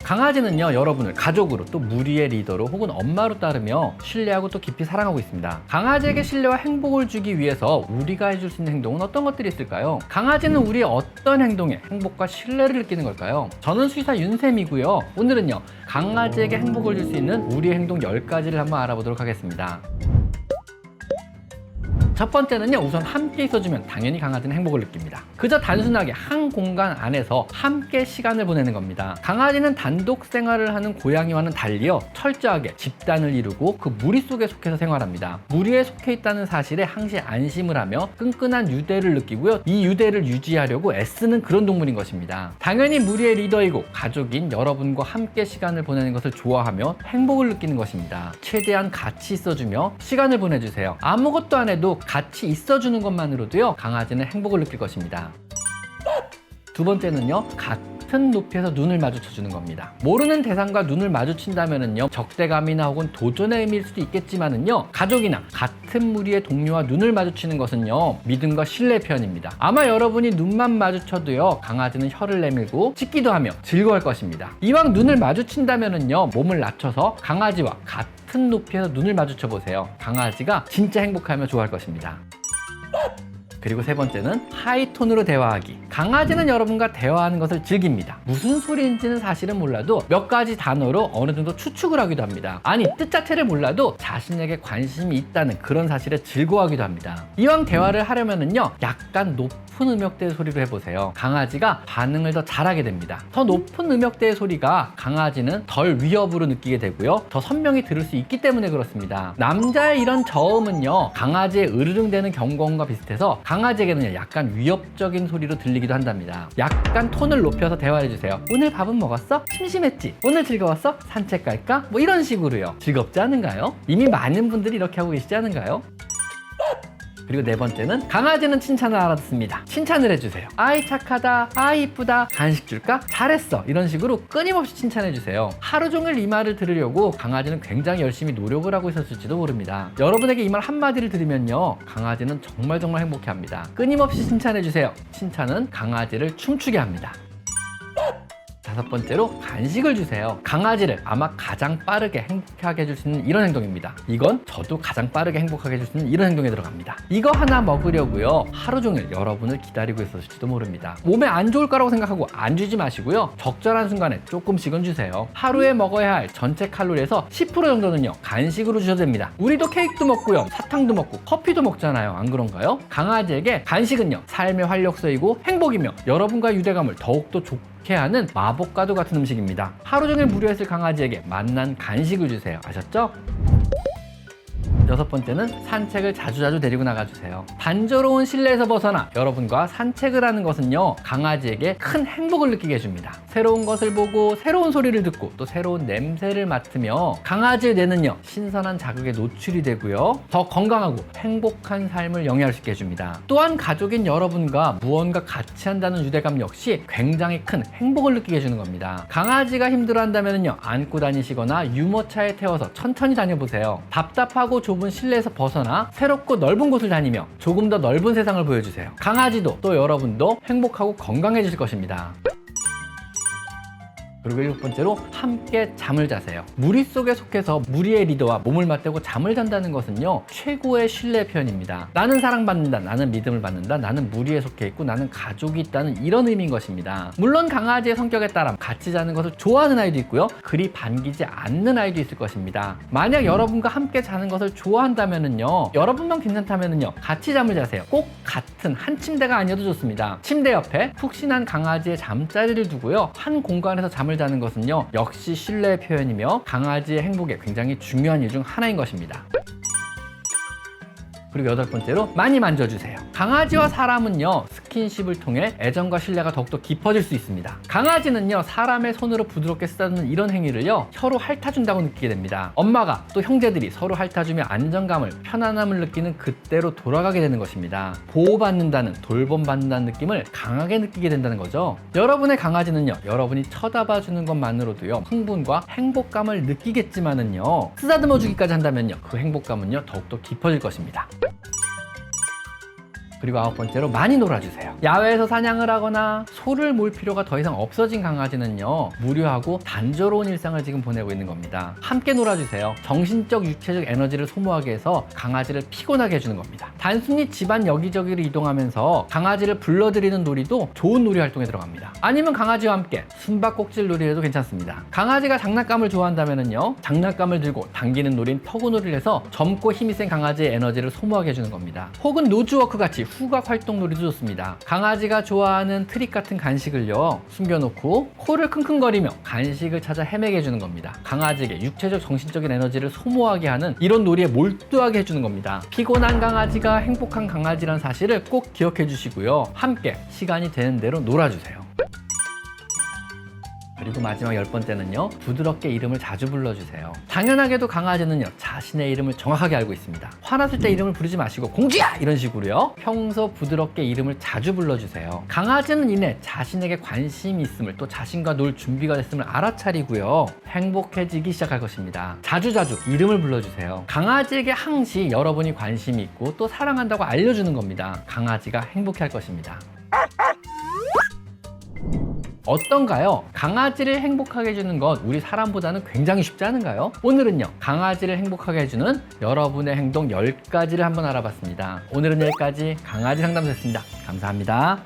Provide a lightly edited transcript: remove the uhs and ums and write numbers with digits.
강아지는요, 여러분을 가족으로 또 무리의 리더로 혹은 엄마로 따르며 신뢰하고 또 깊이 사랑하고 있습니다. 강아지에게 신뢰와 행복을 주기 위해서 우리가 해줄 수 있는 행동은 어떤 것들이 있을까요? 강아지는 우리의 어떤 행동에 행복과 신뢰를 느끼는 걸까요? 저는 수의사 윤쌤이고요. 오늘은요, 강아지에게 행복을 줄 수 있는 우리의 행동 10가지를 한번 알아보도록 하겠습니다. 첫 번째는요, 우선 함께 있어주면 당연히 강아지는 행복을 느낍니다. 그저 단순하게 한 공간 안에서 함께 시간을 보내는 겁니다. 강아지는 단독 생활을 하는 고양이와는 달리요, 철저하게 집단을 이루고 그 무리 속에 속해서 생활합니다. 무리에 속해 있다는 사실에 항시 안심을 하며 끈끈한 유대를 느끼고요, 이 유대를 유지하려고 애쓰는 그런 동물인 것입니다. 당연히 무리의 리더이고 가족인 여러분과 함께 시간을 보내는 것을 좋아하며 행복을 느끼는 것입니다. 최대한 같이 있어주며 시간을 보내주세요. 아무것도 안 해도 같이 있어주는 것만으로도요, 강아지는 행복을 느낄 것입니다. 두 번째는요, 같은 높이에서 눈을 마주쳐주는 겁니다. 모르는 대상과 눈을 마주친다면은요, 적대감이나 혹은 도전의 의미일 수도 있겠지만은요, 가족이나 같은 무리의 동료와 눈을 마주치는 것은요, 믿음과 신뢰의 표현입니다. 아마 여러분이 눈만 마주쳐도요, 강아지는 혀를 내밀고 짖기도 하며 즐거워할 것입니다. 이왕 눈을 마주친다면은요, 몸을 낮춰서 강아지와 같은 높이에서 눈을 마주쳐 보세요. 강아지가 진짜 행복하며 좋아할 것입니다. 그리고 세 번째는 하이톤으로 대화하기. 강아지는 여러분과 대화하는 것을 즐깁니다. 무슨 소리인지는 사실은 몰라도 몇 가지 단어로 어느 정도 추측을 하기도 합니다. 아니, 뜻 자체를 몰라도 자신에게 관심이 있다는 그런 사실에 즐거워하기도 합니다. 이왕 대화를 하려면은요, 약간 높은 음역대의 소리로 해보세요. 강아지가 반응을 더 잘하게 됩니다. 더 높은 음역대의 소리가 강아지는 덜 위협으로 느끼게 되고요, 더 선명히 들을 수 있기 때문에 그렇습니다. 남자의 이런 저음은요, 강아지의 으르릉대는 경고음과 비슷해서 강아지에게는 약간 위협적인 소리로 들리기도 한답니다. 약간 톤을 높여서 대화해주세요. 오늘 밥은 먹었어? 심심했지? 오늘 즐거웠어? 산책 갈까? 뭐 이런 식으로요. 즐겁지 않은가요? 이미 많은 분들이 이렇게 하고 계시지 않은가요? 그리고 네 번째는 강아지는 칭찬을 알아듣습니다. 칭찬을 해주세요. 아이 착하다, 아이 이쁘다, 간식 줄까? 잘했어. 이런 식으로 끊임없이 칭찬해주세요. 하루 종일 이 말을 들으려고 강아지는 굉장히 열심히 노력을 하고 있었을지도 모릅니다. 여러분에게 이 말 한마디를 들으면요, 강아지는 정말 행복해합니다. 끊임없이 칭찬해주세요. 칭찬은 강아지를 춤추게 합니다. 다섯 번째로 간식을 주세요. 강아지를 아마 가장 빠르게 행복하게 해줄 수 있는 이런 행동입니다. 이건 저도 가장 빠르게 행복하게 해줄 수 있는 이런 행동에 들어갑니다. 이거 하나 먹으려고요, 하루 종일 여러분을 기다리고 있었을지도 모릅니다. 몸에 안 좋을 거라고 생각하고 안 주지 마시고요, 적절한 순간에 조금씩은 주세요. 하루에 먹어야 할 전체 칼로리에서 10% 정도는요, 간식으로 주셔도 됩니다. 우리도 케이크도 먹고요, 사탕도 먹고 커피도 먹잖아요. 안 그런가요? 강아지에게 간식은요, 삶의 활력소이고 행복이며 여러분과 유대감을 더욱더 좋게 하는 마법과도 같은 음식입니다. 하루 종일 무료했을 강아지에게 맛난 간식을 주세요. 아셨죠? 여섯 번째는 산책을 자주자주 데리고 나가주세요. 단조로운 실내에서 벗어나 여러분과 산책을 하는 것은요, 강아지에게 큰 행복을 느끼게 해줍니다. 새로운 것을 보고 새로운 소리를 듣고 또 새로운 냄새를 맡으며 강아지의 뇌는요, 신선한 자극에 노출이 되고요, 더 건강하고 행복한 삶을 영위할 수 있게 해줍니다. 또한 가족인 여러분과 무언가 같이 한다는 유대감 역시 굉장히 큰 행복을 느끼게 해주는 겁니다. 강아지가 힘들어한다면요, 안고 다니시거나 유모차에 태워서 천천히 다녀보세요. 답답하고 좁은 실내에서 벗어나 새롭고 넓은 곳을 다니며 조금 더 넓은 세상을 보여주세요. 강아지도 또 여러분도 행복하고 건강해질 것입니다. 그리고 일곱 번째로 함께 잠을 자세요. 무리 속에 속해서 무리의 리더와 몸을 맞대고 잠을 잔다는 것은요, 최고의 신뢰 표현입니다. 나는 사랑받는다, 나는 믿음을 받는다, 나는 무리에 속해 있고 나는 가족이 있다는 이런 의미인 것입니다. 물론 강아지의 성격에 따라 같이 자는 것을 좋아하는 아이도 있고요, 그리 반기지 않는 아이도 있을 것입니다. 만약 여러분과 함께 자는 것을 좋아한다면은요, 여러분만 괜찮다면은요, 같이 잠을 자세요. 꼭 같은 한 침대가 아니어도 좋습니다. 침대 옆에 푹신한 강아지의 잠자리를 두고요, 한 공간에서 잠을 자는 것은요, 역시 신뢰의 표현이며 강아지의 행복에 굉장히 중요한 일 중 하나인 것입니다. 그리고 여덟 번째로 많이 만져주세요. 강아지와 사람은요, 스킨십을 통해 애정과 신뢰가 더욱더 깊어질 수 있습니다. 강아지는요, 사람의 손으로 부드럽게 쓰다듬는 이런 행위를요, 혀로 핥아준다고 느끼게 됩니다. 엄마가 또 형제들이 서로 핥아주며 안정감을, 편안함을 느끼는 그때로 돌아가게 되는 것입니다. 보호받는다는, 돌봄받는다는 느낌을 강하게 느끼게 된다는 거죠. 여러분의 강아지는요, 여러분이 쳐다봐주는 것만으로도요, 흥분과 행복감을 느끼겠지만은요, 쓰다듬어 주기까지 한다면요, 그 행복감은요, 더욱더 깊어질 것입니다. 그리고 9번째로 많이 놀아주세요. 야외에서 사냥을 하거나 소를 몰 필요가 더 이상 없어진 강아지는요, 무료하고 단조로운 일상을 지금 보내고 있는 겁니다. 함께 놀아주세요. 정신적, 육체적 에너지를 소모하게 해서 강아지를 피곤하게 해주는 겁니다. 단순히 집안 여기저기를 이동하면서 강아지를 불러들이는 놀이도 좋은 놀이 활동에 들어갑니다. 아니면 강아지와 함께 숨바꼭질 놀이해도 괜찮습니다. 강아지가 장난감을 좋아한다면요, 장난감을 들고 당기는 놀이인 터그놀이를 해서 젊고 힘이 센 강아지의 에너지를 소모하게 해주는 겁니다. 혹은 노즈워크 같이 후각 활동 놀이도 좋습니다. 강아지가 좋아하는 트릭 같은 간식을요, 숨겨놓고 코를 킁킁거리며 간식을 찾아 헤매게 해주는 겁니다. 강아지에게 육체적, 정신적인 에너지를 소모하게 하는 이런 놀이에 몰두하게 해주는 겁니다. 피곤한 강아지가 행복한 강아지라는 사실을 꼭 기억해 주시고요, 함께 시간이 되는 대로 놀아주세요. 그리고 마지막 10번째는요, 부드럽게 이름을 자주 불러주세요. 당연하게도 강아지는요, 자신의 이름을 정확하게 알고 있습니다. 화났을 때 이름을 부르지 마시고 공주야! 이런 식으로요, 평소 부드럽게 이름을 자주 불러주세요. 강아지는 이내 자신에게 관심이 있음을, 또 자신과 놀 준비가 됐음을 알아차리고요, 행복해지기 시작할 것입니다. 자주자주 이름을 불러주세요. 강아지에게 항시 여러분이 관심이 있고 또 사랑한다고 알려주는 겁니다. 강아지가 행복해할 것입니다. 어떤가요? 강아지를 행복하게 해주는 것, 우리 사람보다는 굉장히 쉽지 않은가요? 오늘은요, 강아지를 행복하게 해주는 여러분의 행동 10가지를 한번 알아봤습니다. 오늘은 여기까지 강아지 상담소였습니다. 감사합니다.